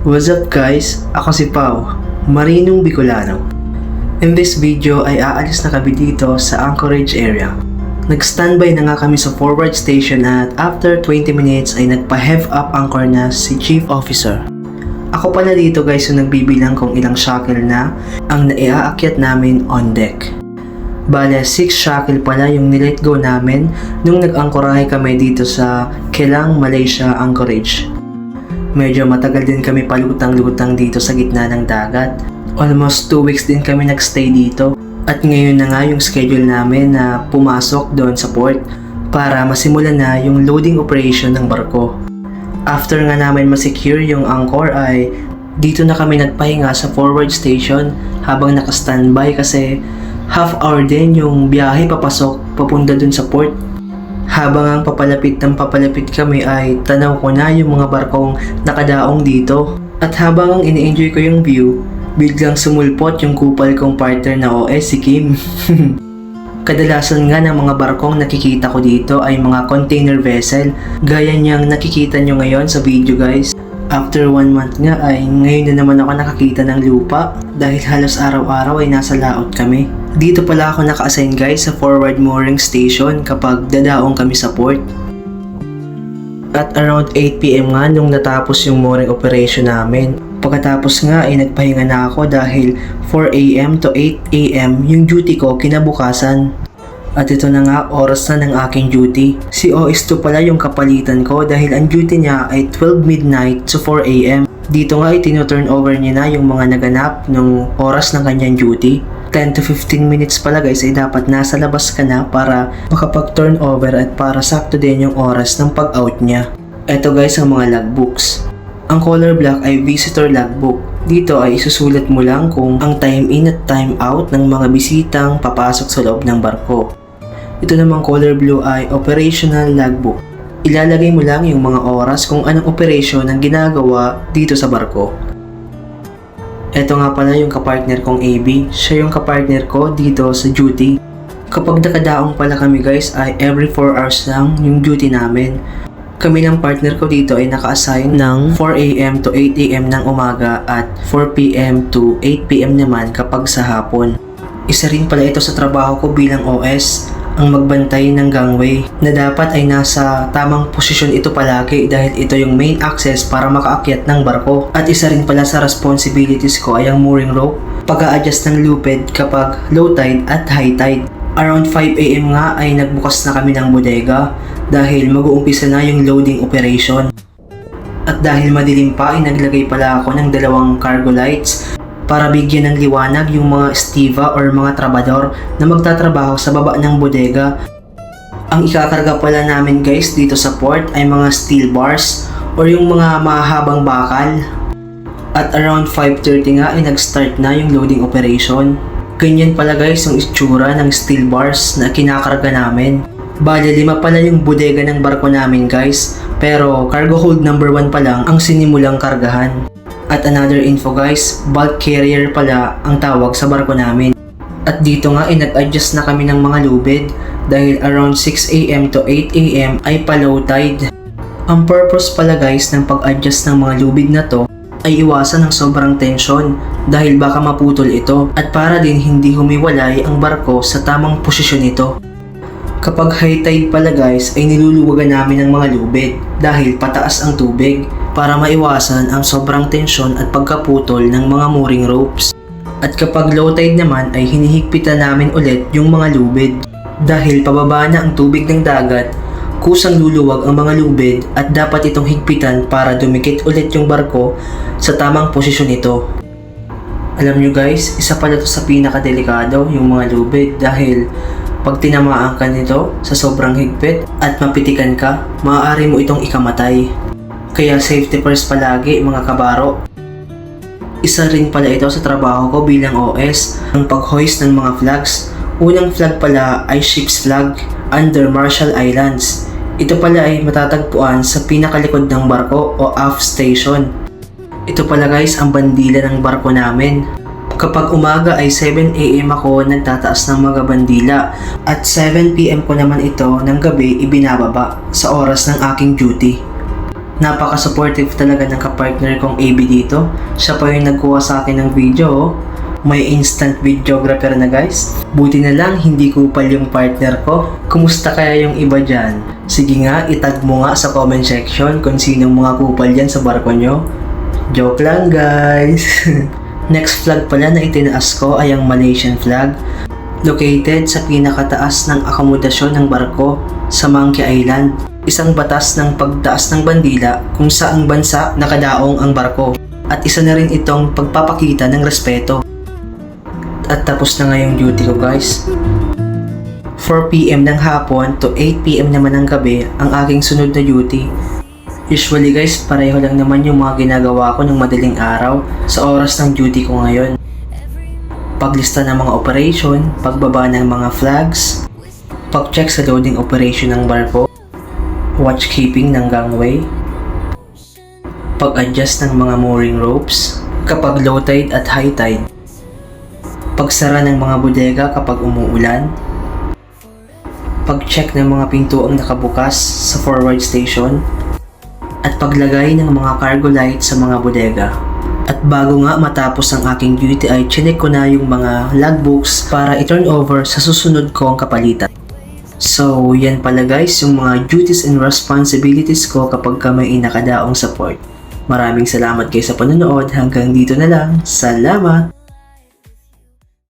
What's up guys? Ako si Pau, Marinong Bicolano. In this video ay aalis na kami dito sa Anchorage area. Nag-standby na nga kami sa forward station at after 20 minutes ay nagpa-heave up anchor na si Chief Officer. Ako pala dito guys yung nagbibilang kung ilang shackle na ang naiaakyat namin on deck. Bale, 6 shackle pala yung nilet go namin nung nag-angkorahe kami dito sa Kelang, Malaysia, Anchorage. Medyo matagal din kami palutang-lutang dito sa gitna ng dagat. Almost 2 weeks din kami nagstay dito. At ngayon na nga yung schedule namin na pumasok doon sa port para masimulan na yung loading operation ng barko. After nga namin masecure yung anchor ay dito na kami nagpahinga sa forward station habang naka-standby kasi half hour din yung biyahe papasok papunta dun sa port. Habang ang papalapit kami ay tanaw ko na yung mga barkong nakadaong dito. At habang ang ini-enjoy ko yung view, biglang sumulpot yung kupal kong partner na OS, si Kim. Kadalasan nga ng mga barkong nakikita ko dito ay mga container vessel, gaya niyang nakikita nyo ngayon sa video guys. After 1 month nga ay ngayon na naman ako nakakita ng lupa dahil halos araw-araw ay nasa laot kami. Dito pala ako naka-assign guys sa forward mooring station kapag dadaong kami sa port. At around 8 PM nga nung natapos yung mooring operation namin. Pagkatapos nga ay nagpahinga na ako dahil 4 AM to 8 AM yung duty ko kinabukasan. At ito na nga, oras na ng aking duty. Si OS2 pala yung kapalitan ko dahil ang duty niya ay 12 midnight to 4 AM. Dito nga ay tino-turn over niya na yung mga naganap nung oras ng kanyang duty. 10 to 15 minutes pala guys ay dapat nasa labas ka na para makapag-turn over at para sakto din yung oras ng pag-out niya. Ito guys ang mga logbooks. Ang color black ay visitor logbook. Dito ay isusulat mo lang kung ang time in at time out ng mga bisitang papasok sa loob ng barko. Ito namang color blue ay operational logbook. Ilalagay mo lang yung mga oras kung anong operation ang ginagawa dito sa barko. Ito nga pala yung kapartner kong AB. Siya yung kapartner ko dito sa duty. Kapag nakadaong pala kami guys ay every 4 hours lang yung duty namin. Kami ng partner ko dito ay naka-assign ng 4 AM to 8 AM ng umaga at 4 PM to 8 PM naman kapag sa hapon. Isa rin pala ito sa trabaho ko bilang OS, ang magbantay ng gangway na dapat ay nasa tamang posisyon ito palagi dahil ito yung main access para makaakyat ng barko. At isa rin pala sa responsibilities ko ay ang mooring rope, pag-a-adjust ng luped kapag low tide at high tide. Around 5 AM nga ay nagbukas na kami ng bodega dahil mag-uumpisa na yung loading operation. At dahil madilim pa ay naglagay pala ako ng 2 cargo lights para bigyan ng liwanag yung mga estiva or mga trabador na magtatrabaho sa baba ng bodega. Ang ikakarga pala namin guys dito sa port ay mga steel bars or yung mga mahabang bakal. At around 5:30 nga ay nag-start na yung loading operation. Ganyan pala guys yung itsura ng steel bars na kinakarga namin. Bale 5 pala yung bodega ng barko namin guys, pero cargo hold number 1 pa lang ang sinimulang kargahan. At another info guys, bulk carrier pala ang tawag sa barko namin. At dito nga ay nag-adjust na kami ng mga lubid dahil around 6 AM to 8 AM ay pa-low tide. Ang purpose pala guys ng pag-adjust ng mga lubid na to ay iwasan ng sobrang tensyon dahil baka maputol ito at para din hindi humiwalay ang barko sa tamang posisyon nito. Kapag high tide pala guys ay niluluwagan namin ng mga lubid dahil pataas ang tubig para maiwasan ang sobrang tensyon at pagkaputol ng mga mooring ropes. At kapag low tide naman ay hinihigpitan namin ulit yung mga lubid dahil pababa na ang tubig ng dagat, kusang luluwag ang mga lubid at dapat itong higpitan para dumikit ulit yung barko sa tamang posisyon nito. Alam nyo guys, isa pala to sa pinakadelikado yung mga lubid dahil pag tinamaan ka nito sa sobrang higpit at mapitikan ka, maaari mo itong ikamatay. Kaya safety first palagi mga kabaro. Isa rin pala ito sa trabaho ko bilang OS, ang pag-hoist ng mga flags. Unang flag pala ay ship's flag under Marshall Islands. Ito pala ay matatagpuan sa pinakalikod ng barko o aft station. Ito pala guys ang bandila ng barko namin. Kapag umaga ay 7 AM ako nagtataas ng mga bandila at 7 PM ko naman ito ng gabi ibinababa sa oras ng aking duty. Napaka-supportive talaga ng kapartner kong AB dito. Siya pa yung nagkuha sa akin ng video. Oh. May instant videographer na guys. Buti na lang hindi kupal yung partner ko. Kumusta kaya yung iba dyan? Sige nga, itag mo nga sa comment section kung sinong mga kupal dyan sa barko nyo. Joke lang guys. Next flag pala na itinaas ko ay ang Malaysian flag. Located sa pinakataas ng akomodasyon ng barko sa Monkey Island. Isang batas ng pagtaas ng bandila kung saang bansa nakadaong ang barko. At isa na rin itong pagpapakita ng respeto. At tapos na nga yung duty ko guys. 4 PM ng hapon to 8 PM naman ng gabi ang aking sunod na duty. Usually guys, pareho lang naman yung mga ginagawa ko ng madaling araw sa oras ng duty ko ngayon. Paglista ng mga operation, pagbaba ng mga flags, pag-check sa loading operation ng barko, watchkeeping ng gangway, pag-adjust ng mga mooring ropes kapag low tide at high tide, pagsara ng mga bodega kapag umuulan, pag-check ng mga pintuang nakabukas sa forward station, at paglagay ng mga cargo light sa mga bodega. At bago nga matapos ang aking duty ay chinek ko na yung mga logbooks para i-turn over sa susunod kong kapalitan. So, yan pala guys yung mga duties and responsibilities ko kapag ka may nakadaong support. Maraming salamat kayo sa panonood. Hanggang dito na lang. Salamat!